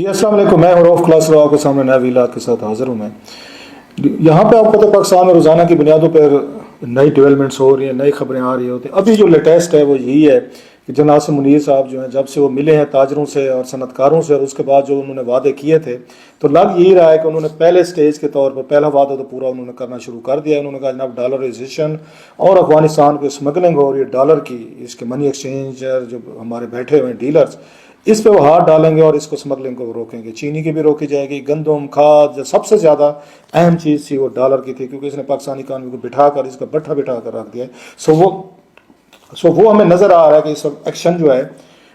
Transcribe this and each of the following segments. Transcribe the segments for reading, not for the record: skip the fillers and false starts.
جی السلام علیکم، میں عروف کلاس آپ کے سامنے نئے ویلاگ کے ساتھ حاضر ہوں۔ میں یہاں پہ آپ کو پاکستان میں روزانہ کی بنیادوں پر نئی ڈیولپمنٹس ہو رہی ہیں، نئی خبریں آ رہی ہوتی ہیں۔ ابھی جو لیٹسٹ ہے وہ یہی ہے کہ جناب ناصر منیر صاحب جو ہیں، جب سے وہ ملے ہیں تاجروں سے اور صنعت کاروں سے، اور اس کے بعد جو انہوں نے وعدے کیے تھے، تو لگ یہی رہا ہے کہ انہوں نے پہلے سٹیج کے طور پر پہلا وعدہ تو پورا انہوں نے کرنا شروع کر دیا ہے۔ انہوں نے کہا جناب ڈالرائزیشن اور افغانستان کو اسمگلنگ ہو رہی ہے ڈالر کی، اس کے منی ایکسچینجر جو ہمارے بیٹھے ہوئے ہیں ڈیلرز، اس پہ وہ ہاتھ ڈالیں گے اور اس کو اسمگلنگ کو روکیں گے۔ چینی کی بھی روکی جائے گی، گندم، کھاد، جو سب سے زیادہ اہم چیز تھی وہ ڈالر کی تھی، کیونکہ اس نے پاکستانی اکانومی کو بٹھا کر اس کا بٹھا بٹھا کر رکھ دیا ہے۔ وہ ہمیں نظر آ رہا ہے کہ اس وقت ایکشن جو ہے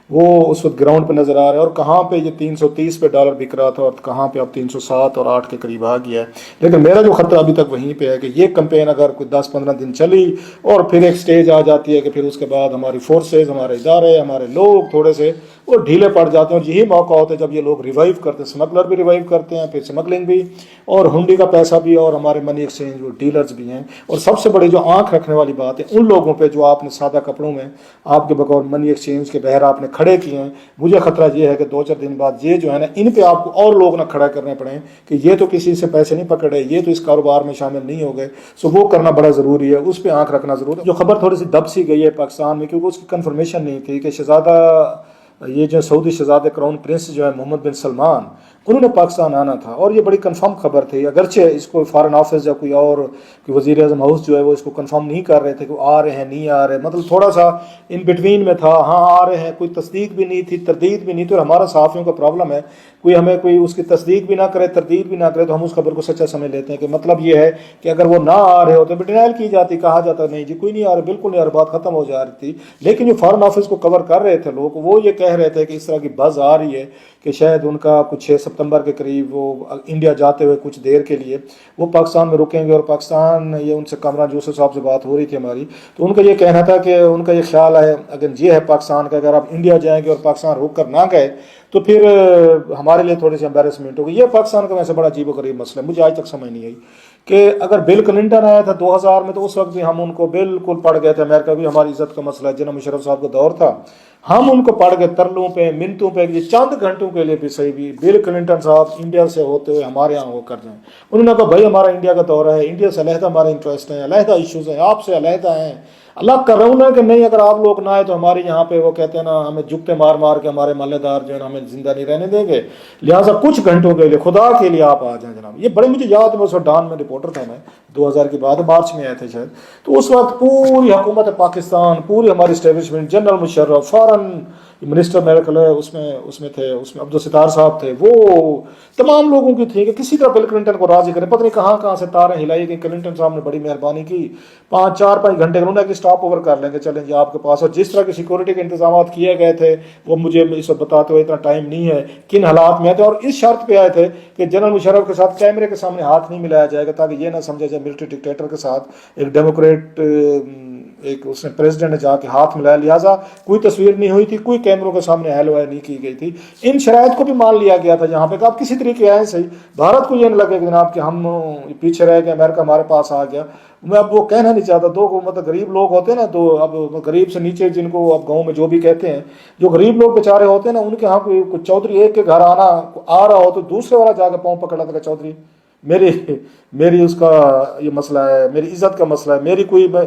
وہ اس وقت گراؤنڈ پہ نظر آ رہا ہے، اور کہاں پہ یہ 330 پہ ڈالر بک رہا تھا اور کہاں پہ اب 307 اور 8 کے قریب آ گیا ہے۔ لیکن میرا جو خطرہ ابھی تک وہیں پہ ہے کہ یہ کمپین اگر کوئی 10-15 دن چلی اور پھر ایک سٹیج آ جاتی ہے کہ پھر اس کے بعد ہماری فورسز، ہمارے ادارے، ہمارے لوگ تھوڑے سے وہ ڈھیلے پڑ جاتے ہیں، اور یہی موقع ہوتا ہے جب یہ لوگ ریوائیو کرتے ہیں، اسمگلر بھی ریوائیو کرتے ہیں، پھر اسمگلنگ بھی، اور ہنڈی کا پیسہ بھی، اور ہمارے منی ایکسچینج وہ ڈیلرز بھی ہیں۔ اور سب سے بڑی جو آنکھ رکھنے والی بات ہے ان لوگوں پہ جو آپ نے سادہ کپڑوں میں آپ کے بغور منی ایکسچینج کے بہر آپ نے کھڑے کیے ہیں، مجھے خطرہ یہ ہے کہ 2-4 دن بعد یہ جو ہے نا، ان پہ آپ کو اور لوگ نہ کھڑا کرنے پڑیں کہ یہ تو کسی سے پیسے نہیں پکڑے، یہ تو اس کاروبار میں شامل نہیں ہو گئے۔ وہ کرنا بڑا ضروری ہے، اس پہ آنکھ رکھنا ضروری ہے۔ جو خبر تھوڑی سی دب سی گئی ہے پاکستان میں، کیونکہ اس کی کنفرمیشن نہیں تھی کہ شہزادہ، یہ جو سعودی شہزادے کراؤن پرنس جو ہے محمد بن سلمان، انہوں نے پاکستان آنا تھا، اور یہ بڑی کنفرم خبر تھی، اگرچہ اس کو فارن آفس یا کوئی اور وزیر اعظم ہاؤس جو ہے وہ اس کو کنفرم نہیں کر رہے تھے کہ وہ آ رہے ہیں نہیں آ رہے، مطلب تھوڑا سا ان بٹوین میں تھا، ہاں آ رہے ہیں، کوئی تصدیق بھی نہیں تھی، تردید بھی نہیں تھی۔ اور ہمارا صحافیوں کا پرابلم ہے، کوئی ہمیں کوئی اس کی تصدیق بھی نہ کرے، تردید بھی نہ کرے، تو ہم اس خبر کو سچا سمجھ لیتے ہیں کہ مطلب یہ ہے کہ اگر وہ نہ آ رہے ہوتے ڈینائل کی جاتی، کہا جاتا نہیں جی کوئی نہیں آ رہا، بالکل نہیں آ رہا، بات ختم ہو جا رہی تھی۔ لیکن جو فارن آفس کو کور کر رہے تھے لوگ، وہ یہ کہہ رہے تھے کہ اس طرح کی بز آ رہی ہے کہ شاید ان کا کچھ 6 ستمبر کے قریب وہ انڈیا جاتے ہوئے کچھ دیر کے لیے وہ پاکستان میں رکیں گے، اور پاکستان، یہ ان سے کامران یوسف صاحب سے بات ہو رہی تھی ہماری، تو ان کا یہ کہنا تھا کہ ان کا یہ خیال ہے اگر یہ ہے پاکستان کا، اگر آپ انڈیا جائیں گے اور پاکستان رک کر نہ گئے تو پھر ہمارے لیے تھوڑی سی امبیرسمنٹ ہوگی۔ یہ پاکستان کا ویسے بڑا عجیب و غریب مسئلہ ہے، مجھے آج تک سمجھ نہیں آئی کہ اگر بل کلنٹن آیا تھا 2000 میں تو اس وقت بھی ہم ان کو بالکل پڑ گئے تھے، امریکہ بھی ہماری عزت کا مسئلہ ہے، جناب مشرف صاحب کا دور تھا، ہم ان کو پڑ گئے ترلوں پہ، منتوں پہ، یہ چند گھنٹوں کے لیے بھی صحیح بھی بل کلنٹن صاحب انڈیا سے ہوتے ہوئے ہمارے یہاں ہو کر جائیں۔ انہوں نے کہا بھائی ہمارا انڈیا کا دورہ ہے، انڈیا سے علیحدہ ہمارے انٹرسٹ ہیں، علیحدہ ایشوز ہیں، آپ سے علیحدہ ہیں، اللہ کر رہا ہوں نا کہ نہیں، اگر آپ لوگ نہ آئے تو ہمارے یہاں پہ وہ کہتے ہیں نا ہمیں جگتے مار مار کے ہمارے محلے دار جو ہے نا ہمیں زندہ نہیں رہنے دیں گے، لہٰذا کچھ گھنٹوں کے لیے خدا کے لیے آپ آ جائیں جناب۔ یہ بڑے مجھے یاد ہے، میں اس وقت ڈان میں رپورٹر تھا، میں 2000 کے بعد مارچ میں آئے تھے شاید، تو اس وقت پوری حکومت پاکستان، پوری ہماری establishment, general Musharraf, foreign minister میرے خیال ہے اس میں تھے، اس میں عبدالستار صاحب تھے، وہ تمام لوگوں کی تھی کہ کسی طرح بل کلنٹن کو راضی کریں۔ پتہ نہیں کہاں کہاں سے تاریں ہلائی گئی، کلنٹن صاحب نے بڑی مہربانی کی، 4-5 گھنٹے انہوں نے کہ اسٹاپ اوور کر لیں گے، چلیں جی آپ کے پاس، اور جس طرح کی سیکورٹی کے انتظامات کیے گئے تھے وہ مجھے اس وقت بتاتے ہوئے اتنا ٹائم نہیں ہے کن حالات میں آئے تھے، اور اس شرط پہ آئے تھے کہ جنرل مشرف کے ساتھ کیمرے کے سامنے ہاتھ نہیں ملایا جائے گا، تاکہ یہ نہ سمجھا جائے ملٹری ڈکٹیٹر کے ساتھ ایک ڈیموکریٹ ایک اس نے پریزیڈنٹ نے جا کے ہاتھ ملایا، لہٰذا کوئی تصویر نہیں ہوئی تھی، کوئی کیمروں کے سامنے اہل وائے نہیں کی گئی تھی۔ ان شرائط کو بھی مان لیا گیا تھا یہاں پہ کہ آپ کسی طریقے آئیں صحیح، بھارت کو یہ نہ لگے کہ جناب کہ ہم پیچھے رہ گئے، امریکہ ہمارے پاس آ گیا۔ میں اب وہ کہنا نہیں چاہتا، دو مطلب غریب لوگ ہوتے ہیں نا، تو اب غریب سے نیچے جن کو اب گاؤں میں جو بھی کہتے ہیں، جو غریب لوگ بیچارے ہوتے ہیں نا، ان کے ہاں کوئی چودھری ایک کے گھر آ رہا ہو تو دوسرے والا جا کے پاؤں پکڑ لیتا کہ چودھری میری اس کا یہ مسئلہ ہے، میری عزت کا مسئلہ ہے،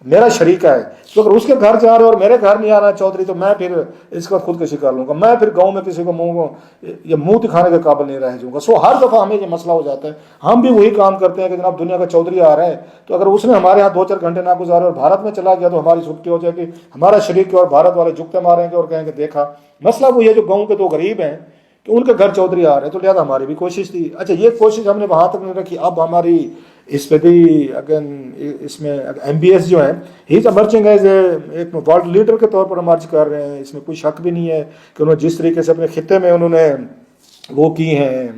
میرا شریک ہے، تو اگر اس کے گھر جا رہے اور میرے گھر نہیں آ رہا ہے چودھری، تو میں پھر اس کا خودکشی کر لوں گا، میں پھر گاؤں میں کسی کو منہ دکھانے کے قابل نہیں رہ جاؤں گا۔ ہر دفعہ ہمیں یہ مسئلہ ہو جاتا ہے، ہم بھی وہی کام کرتے ہیں کہ جناب دنیا کا چودھری آ رہا ہے، تو اگر اس نے ہمارے یہاں 2-4 گھنٹے نہ گزارے اور بھارت میں چلا گیا تو ہماری چھٹی ہو جائے گی، ہمارا شریک اور بھارت والے جھکتے ماریں گے اور کہیں گے دیکھا۔ مسئلہ وہ یہ جو گاؤں کے 2 غریب ہیں کہ ان کے گھر چودھری آ رہے ہیں، تو لہٰذا ہماری بھی کوشش تھی۔ اچھا یہ کوشش ہم نے وہاں تک نہیں رکھی، اب ہماری اس پہ بھی اگین اس میں ایم بی ایس جو ہے ہی از ایمرجنگ ایز ایک ورلڈ لیڈر کے طور پر ایمرج کر رہے ہیں، اس میں کوئی شک بھی نہیں ہے کہ انہوں نے جس طریقے سے اپنے خطے میں انہوں نے وہ کی ہیں،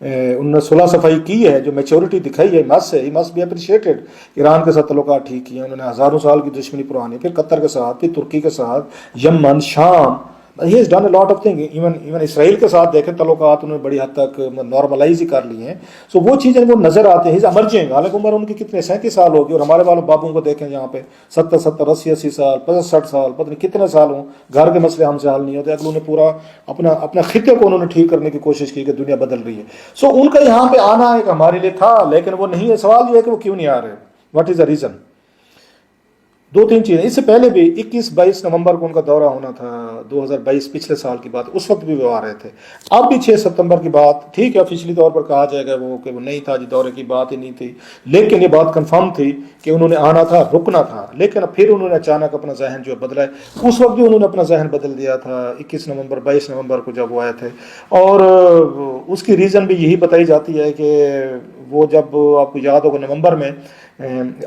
انہوں نے صلح صفائی کی ہے، جو میچورٹی دکھائی ہے، he must be appreciated. Iran کے ساتھ تعلقات ٹھیک کیے، انہوں نے ہزاروں سال کی دشمنی پرانی، پھر قطر کے ساتھ، پھر ترکی کے ساتھ، یمن، شام، he has done a lot of thing. Even Israel کے ساتھ دیکھیں تعلقات انہوں نے بڑی حد تک نارملائز ہی کر لی ہیں. سو وہ چیزیں وہ نظر آتے ہیں. ہی از امرجنگ. حالانکہ عمر ان کی کتنے 37 سال ہوگی, اور ہمارے والوں بابوں کو دیکھیں یہاں پہ 70 80 سال 65 سال پتہ نہیں کتنے سال ہوں, گھر کے مسئلے ہم سے حل نہیں ہوتے. اگر انہوں نے پورا اپنا خطے کو انہوں نے ٹھیک کرنے کی کوشش کی کہ دنیا بدل رہی ہے. سو ان کا یہاں پہ آنا ایک ہمارے لیے تھا, لیکن وہ نہیں ہے. سوال یہ ہے کہ وہ کیوں نہیں آ رہے, واٹ از دا ریزن. 2-3 چیزیں. اس سے پہلے بھی 21-22 نومبر کو ان کا دورہ ہونا تھا 2022, پچھلے سال کی بات, اس وقت بھی وہ آ رہے تھے. اب بھی 6 ستمبر کی بات, ٹھیک ہے آفیشلی طور پر کہا جائے گا کہ وہ نہیں تھا جی, دورے کی بات ہی نہیں تھی, لیکن یہ بات کنفرم تھی کہ انہوں نے آنا تھا, رکنا تھا. لیکن پھر انہوں نے اچانک اپنا ذہن جو بدلا ہے. اس وقت بھی انہوں نے اپنا ذہن بدل دیا تھا 21 نومبر 22 نومبر کو جب وہ آئے تھے. اور اس کی ریزن بھی یہی بتائی جاتی ہے کہ وہ جب آپ کو یاد ہوگا نومبر میں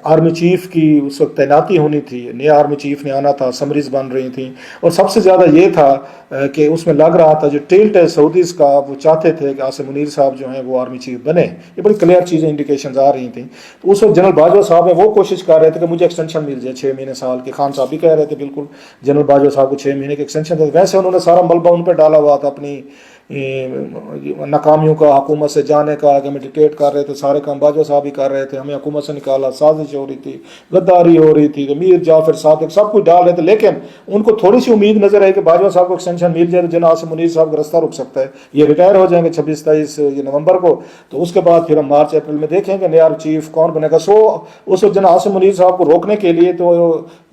آرمی چیف کی اس وقت تعیناتی ہونی تھی, نیا آرمی چیف نے آنا تھا, سمریز بن رہی تھیں, اور سب سے زیادہ یہ تھا کہ اس میں لگ رہا تھا جو ٹلٹ ہے سعودیز کا, وہ چاہتے تھے کہ عاصم منیر صاحب جو ہیں وہ آرمی چیف بنے. یہ بڑی کلیئر چیزیں انڈیکیشنز آ رہی تھیں. تو اس وقت جنرل باجوہ صاحب ہیں وہ کوشش کر رہے تھے کہ مجھے ایکسٹینشن مل جائے 6 مہینے سال کے. خان صاحب بھی کہہ رہے تھے بالکل جنرل باجوہ صاحب کو 6 مہینے کے ایکسٹینشن دے. ویسے انہوں نے سارا ملبہ ان پہ ڈالا ہوا تھا اپنی ناکامیوں کا, حکومت سے جانے کا, کہ ہمیں ڈکٹیٹ کر رہے تھے, سارے کام باجوہ صاحب ہی کر رہے تھے, ہمیں حکومت سے نکالا, سازش ہو رہی تھی, غداری ہو رہی تھی, میر جعفر صادق سب کچھ ڈال رہے تھے. لیکن ان کو تھوڑی سی امید نظر آئی کہ باجوہ صاحب کو ایکسٹینشن مل جائے تو جناب عاصم منیر صاحب کا رستہ رک سکتا ہے, یہ ریٹائر ہو جائیں گے 26-27 نومبر کو. تو اس کے بعد پھر ہم مارچ اپریل میں دیکھیں گے نیا چیف کون بنے گا. سو اس وقت جناب عاصم منیر صاحب کو روکنے کے لیے تو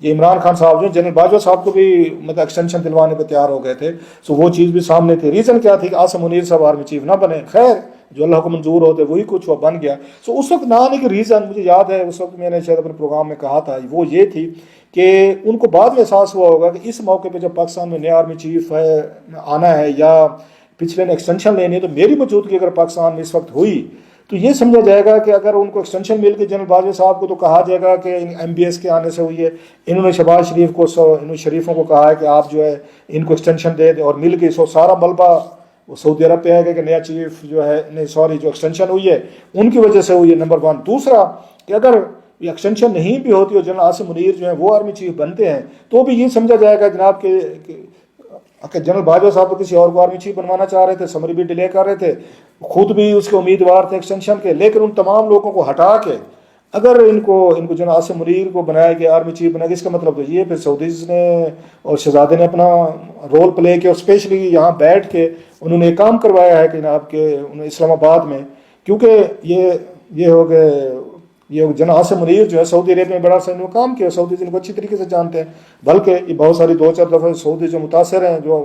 یہ عمران خان صاحب جو جنرل باجوہ صاحب کو بھی مطلب ایکسٹینشن دلوانے پہ تیار ہو گئے تھے. سو وہ چیز بھی سامنے تھی. ریزن کیا تھی کہ عاصم منیر صاحب آرمی چیف نہ بنے. خیر جو اللہ کو منظور ہوتے وہی کچھ وہ بن گیا. سو اس وقت نہ آنے کی ریزن مجھے یاد ہے, اس وقت میں نے شاید اپنے پروگرام میں کہا تھا, وہ یہ تھی کہ ان کو بعد میں احساس ہوا ہوگا کہ اس موقع پہ جب پاکستان میں نیا آرمی چیف ہے آنا ہے یا پچھلے نے ایکسٹینشن لینی ہے, تو میری موجودگی اگر پاکستان میں اس وقت ہوئی تو یہ سمجھا جائے گا کہ اگر ان کو ایکسٹینشن مل کے جنرل باجوہ صاحب کو, تو کہا جائے گا کہ ایم بی ایس کے آنے سے ہوئی ہے. انہوں نے شہباز شریف کو ان شریفوں کو کہا ہے کہ آپ جو ہے ان کو ایکسٹینشن دے دیں, اور مل کے سو سارا ملبہ وہ سعودی عرب پہ آئے گا کہ نیا چیف جو ہے نہیں سوری جو ایکسٹینشن ہوئی ہے ان کی وجہ سے ہوئی ہے. نمبر 1. دوسرا کہ اگر یہ ایکسٹینشن نہیں بھی ہوتی اور جنرل عاصم منیر جو ہیں وہ آرمی چیف بنتے ہیں, تو بھی یہ سمجھا جائے گا جناب کہ جنرل باجوہ صاحب کو کسی اور کو آرمی چیف بنوانا چاہ رہے تھے, سمری بھی ڈیلے کر رہے تھے, خود بھی اس کے امیدوار تھے ایکسٹینشن کے. لیکن ان تمام لوگوں کو ہٹا کے اگر ان کو جنرل عاصم منیر کو بنایا گیا آرمی چیف بنایا گیا, اس کا مطلب تو یہ پھر سعودیز نے اور شہزادے نے اپنا رول پلے کیا, اور اسپیشلی یہاں بیٹھ کے انہوں نے ایک کام کروایا ہے کہ جناب کہ انہوں اسلام آباد میں, کیونکہ یہ ہو گئے یہ جناب عاصم منیر جو ہے سعودی عرب میں بڑا سا انہوں نے کام کیا, سعودیز ان کو اچھی طریقے سے جانتے ہیں, بلکہ یہ بہت ساری 2-4 دفعہ سعودی جو متاثر ہیں, جو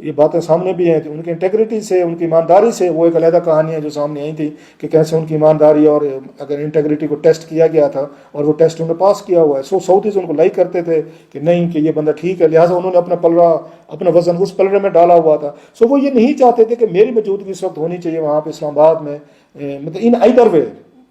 یہ باتیں سامنے بھی ہیں, ان کی انٹیگریٹی سے ان کی ایمانداری سے, وہ ایک علیحدہ کہانی ہے جو سامنے آئی تھی کہ کیسے ان کی ایمانداری اور اگر انٹیگریٹی کو ٹیسٹ کیا گیا تھا اور وہ ٹیسٹ انہوں نے پاس کیا ہوا ہے. سو سعودیز ان کو لائک کرتے تھے کہ نہیں کہ یہ بندہ ٹھیک ہے, لہٰذا انہوں نے اپنا وزن اس پلڑے میں ڈالا ہوا تھا. سو وہ یہ نہیں چاہتے تھے کہ میری موجودگی اس وقت ہونی چاہیے وہاں پہ اسلام آباد میں, مطلب ان ایدر وے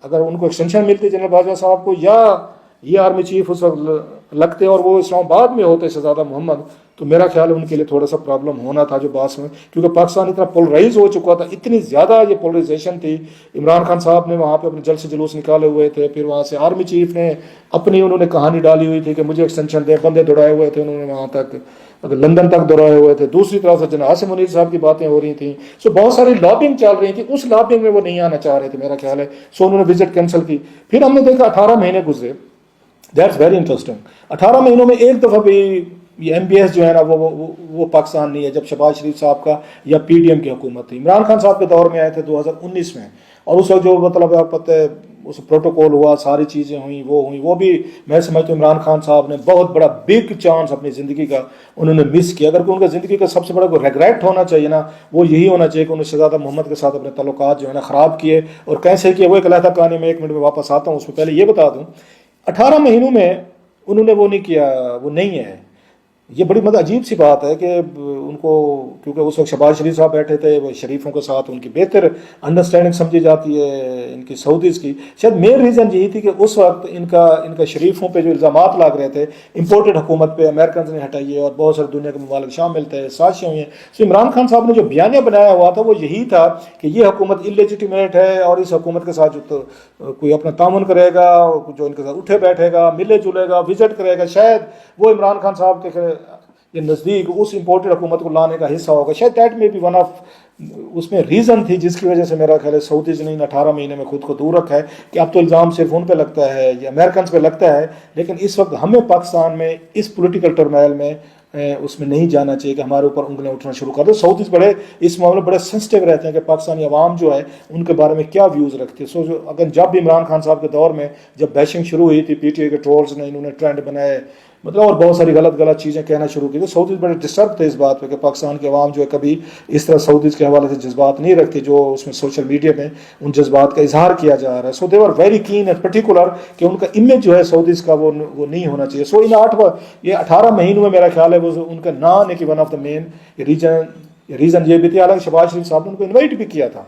اگر ان کو ایکسٹینشن ملتی جنرل باجوہ صاحب کو, یا یہ آرمی چیف اس وقت لگتے اور وہ اسلام آباد میں ہوتے شہزادہ محمد, تو میرا خیال ہے ان کے لیے تھوڑا سا پرابلم ہونا تھا جو باس میں, کیونکہ پاکستان اتنا پولرائز ہو چکا تھا, اتنی زیادہ یہ پولرائزیشن تھی. عمران خان صاحب نے وہاں پہ اپنے جلسے جلوس نکالے ہوئے تھے, پھر وہاں سے آرمی چیف نے اپنی انہوں نے کہانی ڈالی ہوئی تھی کہ مجھے ایکسٹینشن دیں, بندے دوڑائے ہوئے تھے انہوں نے وہاں تک, لندن تک دوڑائے ہوئے تھے. دوسری طرف سے جناب عاصم منیر صاحب کی باتیں ہو رہی تھیں. سو بہت ساری لابنگ چل رہی تھی, اس لابنگ میں وہ نہیں آنا چاہ رہے تھے میرا خیال ہے. سو انہوں نے وزٹ کینسل کی. پھر ہم نے دیکھا 18 مہینے گزرے, دیٹس ویری انٹرسٹنگ. 18 مہینوں میں ایک دفعہ بھی یہ ایم بی ایس جو ہے نا وہ پاکستان نہیں ہے. جب شہباز شریف صاحب کا یا پی ڈی ایم کی حکومت تھی, عمران خان صاحب کے دور میں آئے تھے 2019 میں, اور اس وقت جو مطلب آپ پتہ ہے اس پروٹوکول ہوا, ساری چیزیں ہوئیں, وہ بھی میں سمجھتا ہوں عمران خان صاحب نے بہت بڑا بگ چانس اپنی زندگی کا انہوں نے مس کیا. اگر ان کا زندگی کا سب سے بڑا کوئی ریگریٹ ہونا چاہیے نا, وہ یہی ہونا چاہیے کہ انہوں نے شہزادہ محمد کے ساتھ اپنے تعلقات جو ہے نا خراب کیے. اور کیسے کیے وہ ایک علیحدہ کہانی میں 1 منٹ میں واپس آتا ہوں. اس میں پہلے یہ بتا دوں 18 مہینوں میں انہوں نے وہ نہیں کیا, وہ نہیں ہے. یہ بڑی مطلب عجیب سی بات ہے کہ ان کو, کیونکہ اس وقت شہباز شریف صاحب بیٹھے تھے, وہ شریفوں کے ساتھ ان کی بہتر انڈرسٹینڈنگ سمجھی جاتی ہے ان کی سعودیز کی. شاید مین ریزن یہی تھی کہ اس وقت ان کا شریفوں پہ جو الزامات لگ رہے تھے امپورٹڈ حکومت پہ, امریکنز نے ہٹائیے اور بہت سارے دنیا کے ممالک شامل تھے, سازشیں ہوئی ہیں. سو عمران خان صاحب نے جو بیانیہ بنایا ہوا تھا وہ یہی تھا کہ یہ حکومت انلیجیٹیمیٹ ہے, اور اس حکومت کے ساتھ جو کوئی اپنا تعاون کرے گا, جو ان کے ساتھ اٹھے بیٹھے گا, ملے جلے گا, وزٹ کرے گا, شاید وہ عمران خان صاحب کے یہ نزدیک اس امپورٹڈ حکومت کو لانے کا حصہ ہوگا. شاید دیٹ میں بھی ون آف اس میں ریزن تھی جس کی وجہ سے میرا خیال ہے سعودیز نے ان 18 مہینے میں خود کو دور رکھا ہے کہ اب تو الزام صرف ان پہ لگتا ہے یا امریکنز پہ لگتا ہے، لیکن اس وقت ہمیں پاکستان میں اس پولیٹیکل ٹرمائل میں اس میں نہیں جانا چاہیے کہ ہمارے اوپر انگلیاں اٹھنا شروع کر دیں. سعودیز بڑے اس معاملے میں بڑے سینسٹیو رہتے ہیں کہ پاکستانی عوام جو ہے ان کے بارے میں کیا ویوز رکھتے ہیں. اگر جب بھی عمران خان صاحب کے دور میں جب بیشنگ شروع ہوئی تھی، پی ٹی آئی کے ٹرولز نے انہوں نے ٹرینڈ بنائے مطلب اور بہت ساری غلط چیزیں کہنا شروع کی، تو سعودیز بڑے ڈسٹرب تھے اس بات پہ کہ پاکستان کے عوام جو ہے کبھی اس طرح سعودیز کے حوالے سے جذبات نہیں رکھتے جو اس میں سوشل میڈیا میں ان جذبات کا اظہار کیا جا رہا ہے. So they are very keen and particular کہ ان کا امیج جو ہے سعودیز کا وہ نہیں ہونا چاہیے. سو یہ 18 مہینوں میں میرا خیال ہے وہ ان کا نہ آنے کی one of the main reason یہ بھی تھی. حالانکہ شہباز شریف صاحب نے ان کو انوائٹ بھی کیا تھا.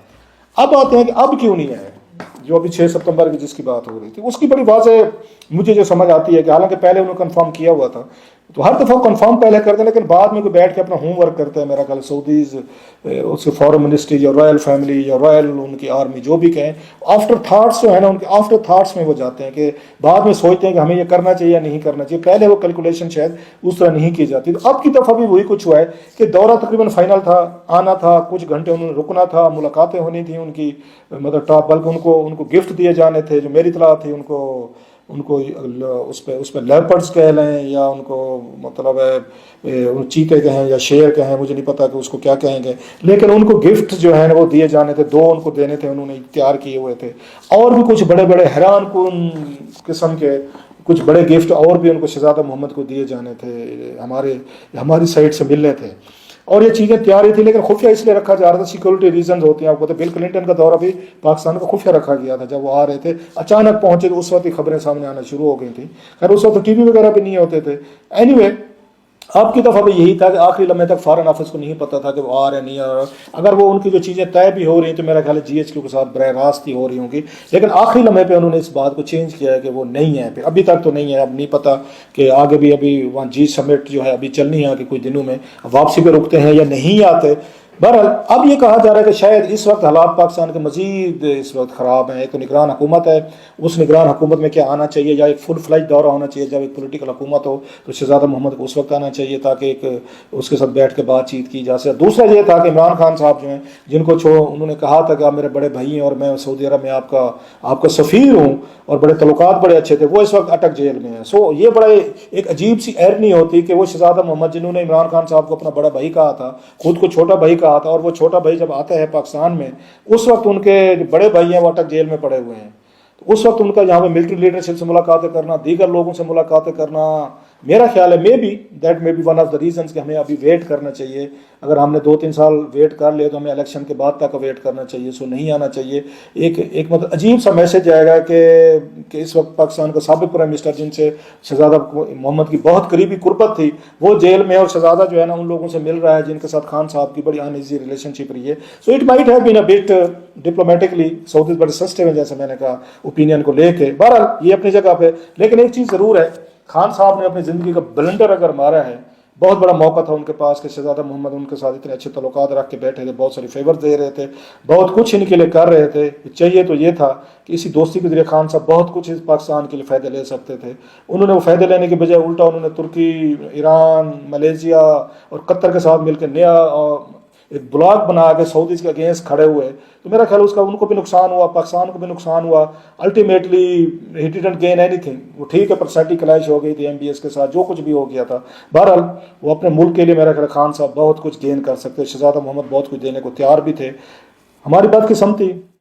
اب آتے ہیں کہ اب کیوں نہیں آئے، جو ابھی 6 ستمبر کی جس کی بات ہو رہی تھی اس کی بڑی واضح مجھے جو سمجھ آتی ہے کہ حالانکہ پہلے انہوں نے کنفرم کیا ہوا تھا، تو ہر دفعہ کنفرم پہلے کرتے ہیں لیکن بعد میں کوئی بیٹھ کے اپنا ہوم ورک کرتا ہے. میرا خیال سعودیز اس کے فارن منسٹری یا رائل فیملی یا رائل ان کی آرمی جو بھی کہیں، آفٹر تھاٹس جو ہے نا ان کے آفٹر تھاٹس میں وہ جاتے ہیں کہ بعد میں سوچتے ہیں کہ ہمیں یہ کرنا چاہیے یا نہیں کرنا چاہیے. پہلے وہ کیلکولیشن شاید اس طرح نہیں کی جاتی. تو اب کی دفعہ بھی وہی کچھ ہوا ہے کہ دورہ تقریباً فائنل تھا، آنا تھا، کچھ گھنٹے انہوں نے رکنا تھا، ملاقاتیں ہونی تھیں ان کی مطلب ٹاپ، بلکہ ان کو گفٹ دیے جانے تھے. جو میری اطلاع تھی ان کو اس پہ لیپرڈز کہہ لیں یا ان کو مطلب چیتے کہیں یا شیر کہیں، مجھے نہیں پتا کہ اس کو کیا کہیں گے، لیکن ان کو گفٹ جو ہیں وہ دیے جانے تھے. 2 ان کو دینے تھے، انہوں نے تیار کیے ہوئے تھے. اور بھی کچھ بڑے بڑے حیران کن قسم کے کچھ بڑے گفٹ اور بھی ان کو شہزادہ محمد کو دیے جانے تھے، ہماری سائڈ سے ملنے تھے. اور یہ چیزیں تیار ہی تھی لیکن خفیہ اس لیے رکھا جا رہا تھا، سیکورٹی ریزنز ہوتے ہیں. آپ کو بل کلنٹن کا دورہ بھی پاکستان کو خفیہ رکھا گیا تھا. جب وہ آ رہے تھے اچانک پہنچے تو اس وقت ہی خبریں سامنے آنا شروع ہو گئی تھیں. خیر اس وقت تو ٹی وی وغیرہ بھی نہیں ہوتے تھے. اینی وے اب کی دفعہ بھی یہی تھا کہ آخری لمحے تک فارن آفس کو نہیں پتا تھا کہ وہ آ رہے نہیں آ رہا. اگر وہ ان کی جو چیزیں طے بھی ہو رہی ہیں تو میرا خیال ہے جی ایچ کیو کے ساتھ براہ راست ہی ہو رہی ہوں گی، لیکن آخری لمحے پہ انہوں نے اس بات کو چینج کیا ہے کہ وہ نہیں ہے. ابھی تک تو نہیں ہے، اب نہیں پتا کہ آگے بھی ابھی وہاں جی سمٹ جو ہے ابھی چلنی ہے کہ کچھ دنوں میں واپسی پہ رکتے ہیں یا نہیں آتے. بہرحال اب یہ کہا جا رہا ہے کہ شاید اس وقت حالات پاکستان کے مزید اس وقت خراب ہیں. ایک تو نگران حکومت ہے، اس نگران حکومت میں کیا آنا چاہیے، یا ایک فل فلیج دورہ ہونا چاہیے. جب ایک پولیٹیکل حکومت ہو تو شہزادہ محمد کو اس وقت آنا چاہیے تاکہ ایک اس کے ساتھ بیٹھ کے بات چیت کی جا سکے. دوسرا یہ تھا کہ عمران خان صاحب جو ہیں جن کو انہوں نے کہا تھا کہ آپ میرے بڑے بھائی ہیں اور میں سعودی عرب میں آپ کا سفیر ہوں اور بڑے تعلقات بڑے اچھے تھے، وہ اس وقت اٹک جیل میں ہیں. سو یہ بڑا ایک عجیب سی ایرنی ہوتی کہ وہ شہزادہ محمد جنہوں نے عمران خان صاحب کو اپنا بڑا بھائی کہا تھا، خود کو چھوٹا بھائی کہا تھا، اور وہ چھوٹا بھائی جب آتا ہے پاکستان میں اس وقت ان کے بڑے بھائی ہیں وہ اٹک جیل میں پڑے ہوئے ہیں. تو اس وقت ان کا یہاں پہ ملٹری لیڈرشپ سے ملاقاتیں کرنا، دیگر لوگوں سے ملاقاتیں کرنا، میرا خیال ہے that may be one of the reasons کہ ہمیں ابھی ویٹ کرنا چاہیے. اگر ہم نے 2-3 سال ویٹ کر لیا تو ہمیں الیکشن کے بعد تک ویٹ کرنا چاہیے. سو نہیں آنا چاہیے. ایک مطلب عجیب سا میسج آئے گا کہ اس وقت پاکستان کا سابق پرائم منسٹر جن سے شہزادہ محمد کی بہت قریبی قربت تھی وہ جیل میں، اور شہزادہ جو ہے نا ان لوگوں سے مل رہا ہے جن کے ساتھ خان صاحب کی بڑی ان ایزی ریلیشن شپ رہی ہے. So it might have been a but diplomatically Saudis بڑے سسٹم ہیں جیسے میں نے کہا اوپینین کو لے کے. بہرحال یہ اپنی جگہ پہ، لیکن ایک چیز ضرور ہے، خان صاحب نے اپنی زندگی کا بلنڈر اگر مارا ہے، بہت بڑا موقع تھا ان کے پاس کہ شہزادہ محمد ان کے ساتھ اتنے اچھے تعلقات رکھ کے بیٹھے تھے، بہت ساری فیور دے رہے تھے، بہت کچھ ان کے لیے کر رہے تھے. چاہیے تو یہ تھا کہ اسی دوستی کے ذریعے خان صاحب بہت کچھ اس پاکستان کے لیے فائدے لے سکتے تھے. انہوں نے وہ فائدے لینے کے بجائے الٹا انہوں نے ترکی، ایران، ملیشیا اور قطر کے ساتھ مل کے نیا ایک بلاک بنا کے سعودیز کے اگینسٹ کھڑے ہوئے. تو میرا خیال اس کا ان کو بھی نقصان ہوا، پاکستان کو بھی نقصان ہوا. Ultimately he didn't gain any thing. وہ ٹھیک ہے پرسنٹی کلیش ہو گئی تھی ایم بی ایس کے ساتھ، جو کچھ بھی ہو گیا تھا. بہرحال وہ اپنے ملک کے لیے میرا خیال خان صاحب بہت کچھ گین کر سکتے. شہزادہ محمد بہت کچھ دینے کو تیار بھی تھے. ہماری بات قسم تھی.